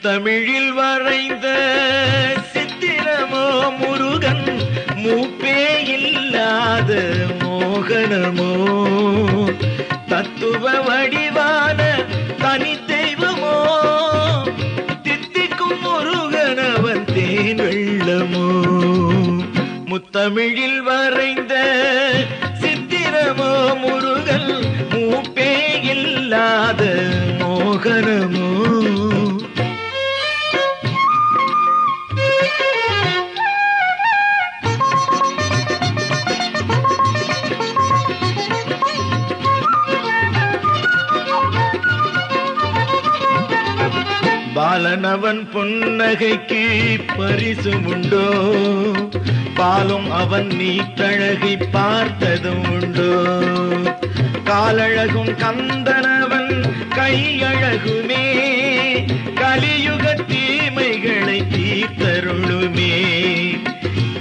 முத்தமிழில் வரைந்த சித்திரமோ முருகன், மூப்பே இல்லாத மோகனமோ, தத்துவ வடிவான தனி தெய்வமோ, தித்திக்கும் முருகனவன் தேன் வெள்ளமோ. முத்தமிழில் வரைந்த சித்திரமோ முருகன், மூப்பே இல்லாத மோகனமோ. பாலனவன் புன்னகைக்கு பரிசு உண்டோ, பாலும் அவன் நீத்தழகை பார்த்ததும் உண்டோ. காலழகும் கந்தனவன் கையழகுமே, கலியுக தீமைகளை தீர்த்தருளுமே.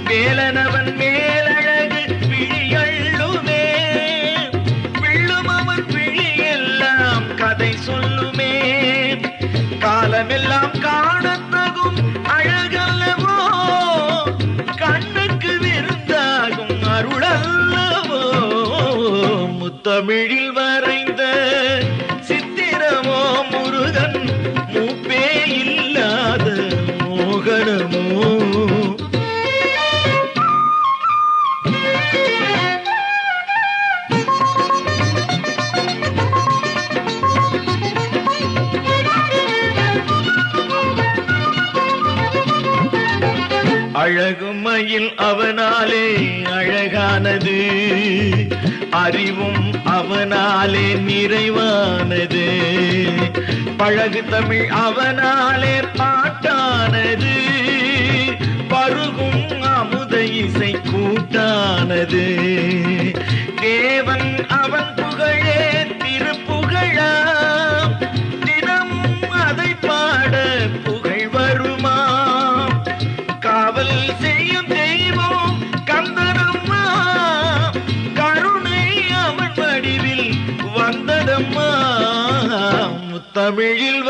வேலனவன் மேலழகு விழியள்ளுமே, விள்ளும் அவன் விழியெல்லாம் கதை சொல்லுமே. காலமெல்லாம் காணத்தகும் அழகல்லவோ, கண்ணுக்கு விருந்தாகும் அருளல்லவோ. முத்தமிழில் வரைந்த சித்திரமோ முருகன், மூப்பே இல்லாத மோகனமோ. அழகுமையில் அவனாலே அழகானது, அறிவும் அவனாலே நிறைவானது. பழகு தமிழ் அவனாலே பாட்டானது, பருகும் அமுத இசை கூட்டானது. தேவன் அவன் புகழே திருப்புகழாம், தினமும் அதை பாட புகழ் வருமா. காவல் செய்யும் தெய்வம் கந்தனம்மா, கருணை அவன் வடிவில் வந்ததம்மா. முத்தமிழில்